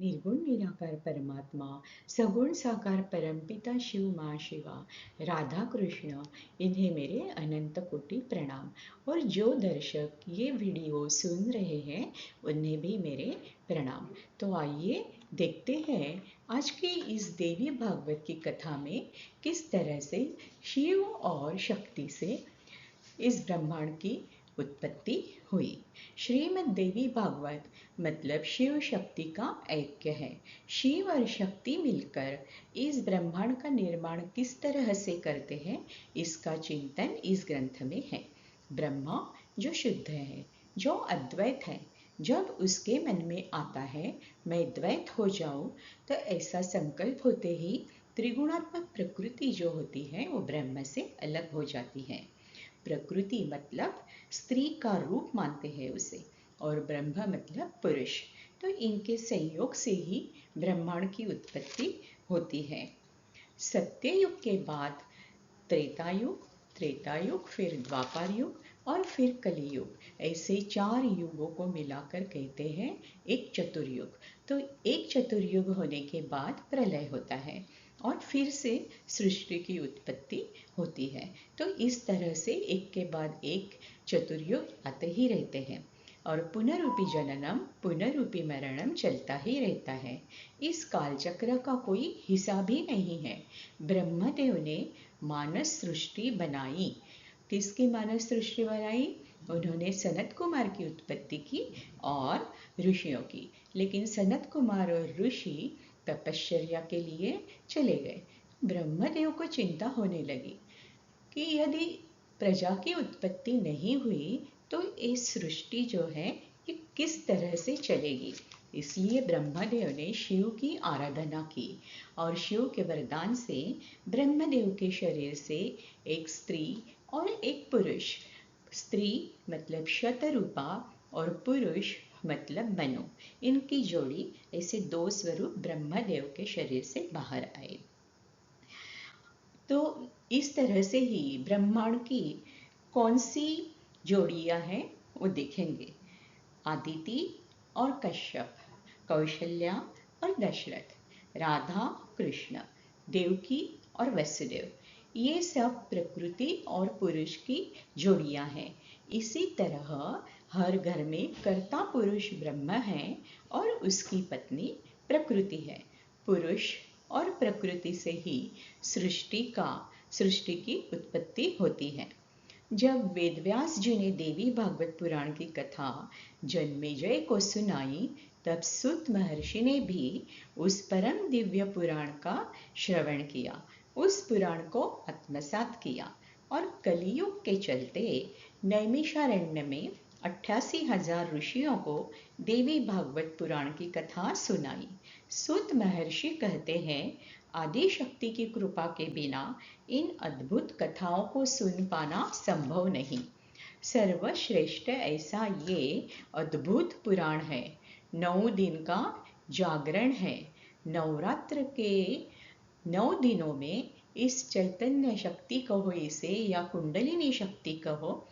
निर्गुण निराकार परमात्मा सगुण साकार परमपिता शिव माँ शिवा राधा कृष्ण, इन्हें मेरे अनंत कोटि प्रणाम। और जो दर्शक ये वीडियो सुन रहे हैं उन्हें भी मेरे प्रणाम। तो आइए देखते हैं आज की इस देवी भागवत की कथा में किस तरह से शिव और शक्ति से इस ब्रह्मांड की उत्पत्ति हुई। श्रीमद् देवी भागवत मतलब शिव शक्ति का ऐक्य है। शिव और शक्ति मिलकर इस ब्रह्मांड का निर्माण किस तरह से करते हैं, इसका चिंतन इस ग्रंथ में है। ब्रह्मा जो शुद्ध है, जो अद्वैत है, जब उसके मन में आता है मैं द्वैत हो जाऊं, तो ऐसा संकल्प होते ही त्रिगुणात्मक प्रकृति जो होती है वो ब्रह्म से अलग हो जाती है। प्रकृति मतलब स्त्री का रूप मानते हैं उसे, और ब्रह्म मतलब पुरुष। तो इनके संयोग से ही ब्रह्मांड की उत्पत्ति होती है। सत्ययुग के बाद त्रेतायुग, त्रेतायुग फिर द्वापर युग और फिर कलियुग, ऐसे 4 युगों को मिलाकर कहते हैं एक चतुर्युग। तो एक चतुर्युग होने के बाद प्रलय होता है और फिर से सृष्टि की उत्पत्ति होती है। तो इस तरह से एक के बाद एक चतुर्युग आते ही रहते हैं और पुनरूपी जननम पुनरूपी मरणम चलता ही रहता है। इस काल चक्र का कोई हिसाब ही नहीं है। ब्रह्मदेव ने मानस सृष्टि बनाई। किसकी मानस सृष्टि बनाई? उन्होंने सनत कुमार की उत्पत्ति की और ऋषियों की। लेकिन सनत कुमार और ऋषि तपश्चर्या के लिए चले गए। ब्रह्मदेव को चिंता होने लगी कि यदि प्रजा की उत्पत्ति नहीं हुई तो ये सृष्टि जो है ये किस तरह से चलेगी। इसलिए ब्रह्मदेव ने शिव की आराधना की और शिव के वरदान से ब्रह्मदेव के शरीर से एक स्त्री और एक पुरुष, स्त्री मतलब शतरूपा और पुरुष मतलब मनु, इनकी जोड़ी, ऐसे 2 स्वरूप ब्रह्मदेव के शरीर से बाहर आए। तो इस तरह से ही ब्रह्मांड की कौन सी जोड़ियां हैं वो देखेंगे। आदिति और कश्यप, कौशल्या और दशरथ, राधा कृष्ण, देवकी और वसुदेव, ये सब प्रकृति और पुरुष की जोड़ियां हैं। इसी तरह हर घर में कर्ता पुरुष ब्रह्म है और उसकी पत्नी प्रकृति है। पुरुष और प्रकृति से ही सृष्टि की उत्पत्ति होती है। जब वेदव्यास जी ने देवी भागवत पुराण की कथा जन्मेजय को सुनाई, तब सूत महर्षि ने भी उस परम दिव्य पुराण का श्रवण किया, उस पुराण को आत्मसात किया और कलियुग के चलते नैमिषारण्य में 88,000 ऋषियों को देवी भागवत पुराण की कथा सुनाई। सूत महर्षि कहते हैं, आदि शक्ति की कृपा के बिना इन अद्भुत कथाओं को सुन पाना संभव नहीं। सर्वश्रेष्ठ ऐसा ये अद्भुत पुराण है। 9 दिन का जागरण है। नवरात्र के 9 दिनों में इस चैतन्य शक्ति कहो इसे, या कुंडलिनी शक्ति कहो,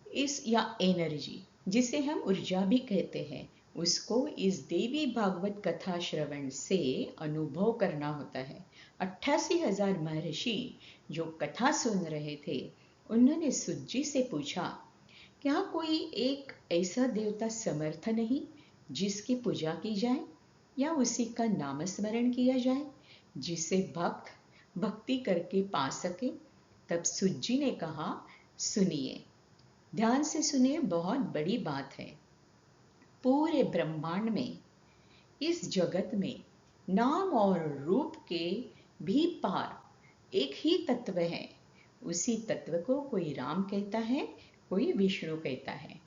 इस या एनर्जी जिसे हम ऊर्जा भी कहते हैं, उसको इस देवी भागवत कथा श्रवण से अनुभव करना होता है। 88,000 महर्षि जो कथा सुन रहे थे, उन्होंने सुज्जी से पूछा, क्या कोई एक ऐसा देवता समर्थ नहीं जिसकी पूजा की जाए या उसी का नाम स्मरण किया जाए, जिसे भक्त भक्ति करके पा सके। तब सुज्जी ने कहा, सुनिए, ध्यान से सुनिए, बहुत बड़ी बात है। पूरे ब्रह्मांड में, इस जगत में नाम और रूप के भी पार एक ही तत्व है। उसी तत्व को कोई राम कहता है, कोई विष्णु कहता है।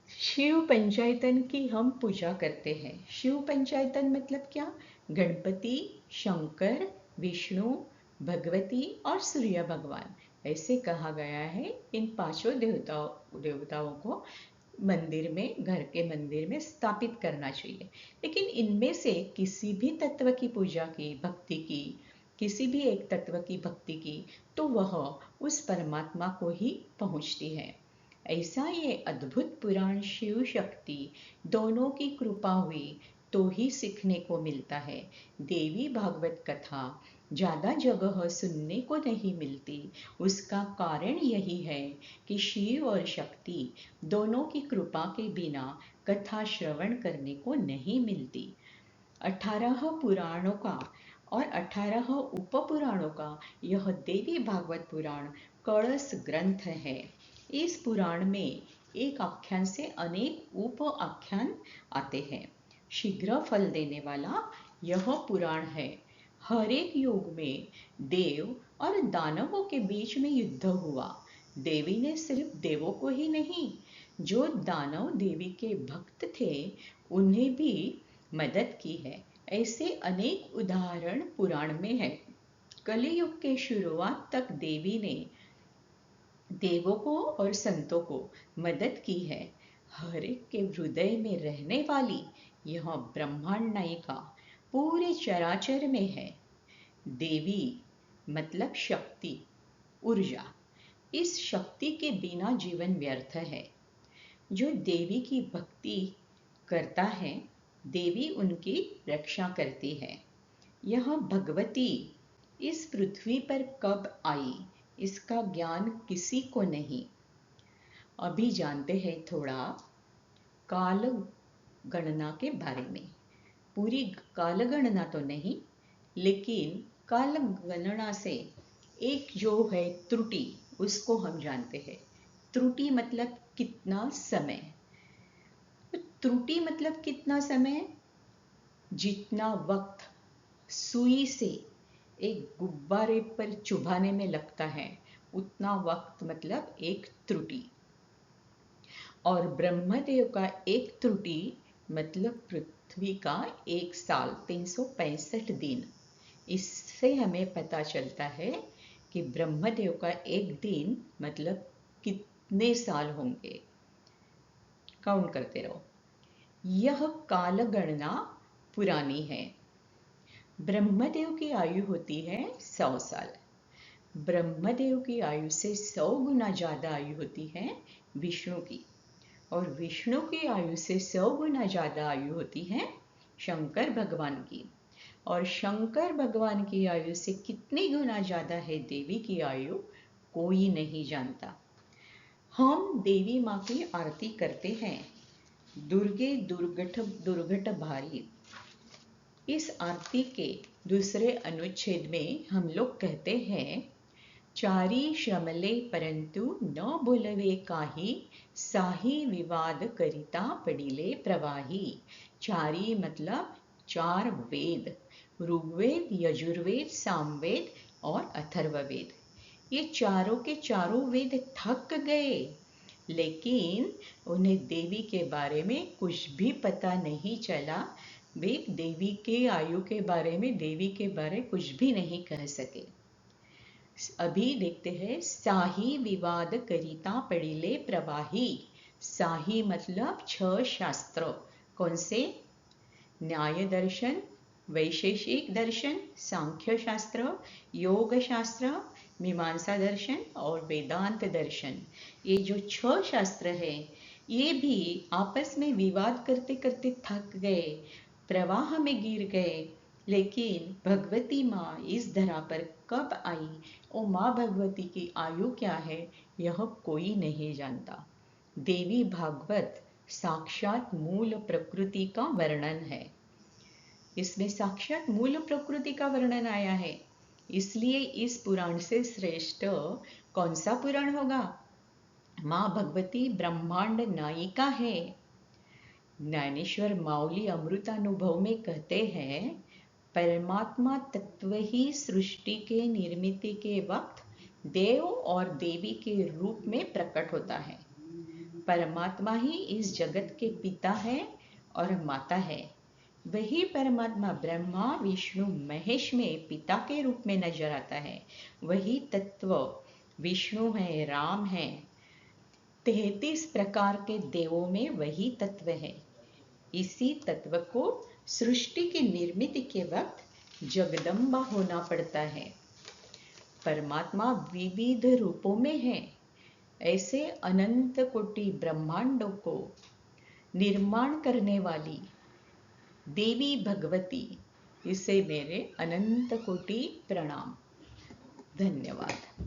शिव पंचायतन की हम पूजा करते हैं। शिव पंचायतन मतलब क्या? गणपति, शंकर, विष्णु, भगवती और सूर्य भगवान, ऐसे कहा गया है। इन 5 देवताओं को मंदिर में, घर के मंदिर में स्थापित करना चाहिए। लेकिन इनमें से किसी भी तत्व की पूजा की, भक्ति की, किसी भी एक तत्व की भक्ति की, तो वह उस परमात्मा को ही पहुंचती है। ऐसा ये अद्भुत पुराण शिव शक्ति दोनों की कृपा हुई तो ही सीखने को मिलता है। देवी भागवत कथा ज़्यादा जगह सुनने को नहीं मिलती। उसका कारण यही है कि शिव और शक्ति दोनों की कृपा के बिना कथा श्रवण करने को नहीं मिलती। 18 पुराणों का और 18 उपपुराणों का यह देवी भागवत पुराण कलश ग्रंथ है। इस पुराण में एक आख्यान से अनेक उप आख्यान आते हैं। शीघ्र फल देने वाला यह पुराण है। हर एक युग में देव और दानवों के बीच में युद्ध हुआ। देवी ने सिर्फ देवों को ही नहीं, जो दानव देवी के भक्त थे उन्हें भी मदद की है। ऐसे अनेक उदाहरण पुराण में है। कलियुग के शुरुआत तक देवी ने देवों को और संतों को मदद की है। हर एक के हृदय में रहने वाली यह ब्रह्मांड नायिका पूरे चराचर में है। देवी मतलब शक्ति, ऊर्जा। इस शक्ति के बिना जीवन व्यर्थ है। जो देवी की भक्ति करता है, देवी उनकी रक्षा करती है। यह भगवती इस पृथ्वी पर कब आई, इसका ज्ञान किसी को नहीं। अभी जानते हैं थोड़ा काल गणना के बारे में। पूरी काल गणना तो नहीं, लेकिन काल गणना से एक जो है त्रुटि, उसको हम जानते हैं। त्रुटि मतलब कितना समय। त्रुटि मतलब कितना समय? जितना वक्त सुई से एक गुब्बारे पर चुभाने में लगता है, उतना वक्त मतलब एक त्रुटि। और ब्रह्मदेव का एक त्रुटि मतलब पृथ्वी का एक साल 365 दिन। इससे हमें पता चलता है कि ब्रह्मदेव का एक दिन मतलब कितने साल होंगे। काउंट करते रहो। यह काल गणना पुरानी है। ब्रह्मदेव की आयु होती है 100 साल। ब्रह्मदेव की आयु से 100 गुना ज़्यादा आयु होती है विष्णु की। और विष्णु की आयु से 100 गुना ज़्यादा आयु होती है शंकर भगवान की। और शंकर भगवान की आयु से कितनी गुना ज़्यादा है देवी की आयु, कोई नहीं जानता। हम देवी माँ की आरती करते हैं। दुर्गे दुर्गट दुर्गट भारी। इस आरती के दूसरे अनुच्छेद में हम लोग कहते हैं, चारी श्रमले परंतु न बोलवे काही, साही विवाद करिता पड़िले प्रवाही। चारी मतलब 4 वेद, ऋग्वेद, यजुर्वेद, सामवेद और अथर्ववेद। ये चारों के चारों वेद थक गए, लेकिन उन्हें देवी के बारे में कुछ भी पता नहीं चला। वे देवी के आयु के बारे में, देवी के बारे कुछ भी नहीं कह सके। अभी देखते हैं, साही विवाद करिता पड़िले प्रवाही। साही मतलब 6 शास्त्र। कौन से? न्याय दर्शन, वैशेषिक दर्शन, सांख्य शास्त्र, योग शास्त्र, मीमांसा दर्शन और वेदांत दर्शन। ये जो 6 शास्त्र हैं, ये भी आपस में विवाद करते करते थक गए, प्रवाह में गिर गए। लेकिन भगवती माँ इस धरा पर कब आई और माँ भगवती की आयु क्या है, यह कोई नहीं जानता। देवी भागवत साक्षात मूल प्रकृति का वर्णन है। इसमें साक्षात मूल प्रकृति का वर्णन आया है। इसलिए इस पुराण से श्रेष्ठ कौन सा पुराण होगा? माँ भगवती ब्रह्मांड नायिका है। ज्ञानेश्वर माउली अमृतानुभव में कहते हैं, परमात्मा तत्व ही सृष्टि के निर्मिति के वक्त देव और देवी के रूप में प्रकट होता है। परमात्मा ही इस जगत के पिता है और माता है। वही परमात्मा ब्रह्मा विष्णु महेश में पिता के रूप में नजर आता है। वही तत्व विष्णु है, राम है। 33 प्रकार के देवों में वही तत्व है। इसी तत्व को सृष्टि की निर्मिति के वक्त जगदम्बा होना पड़ता है। परमात्मा विविध रूपों में है। ऐसे अनंत कोटि ब्रह्मांडों को निर्माण करने वाली देवी भगवती, इसे मेरे अनंत कोटि प्रणाम। धन्यवाद।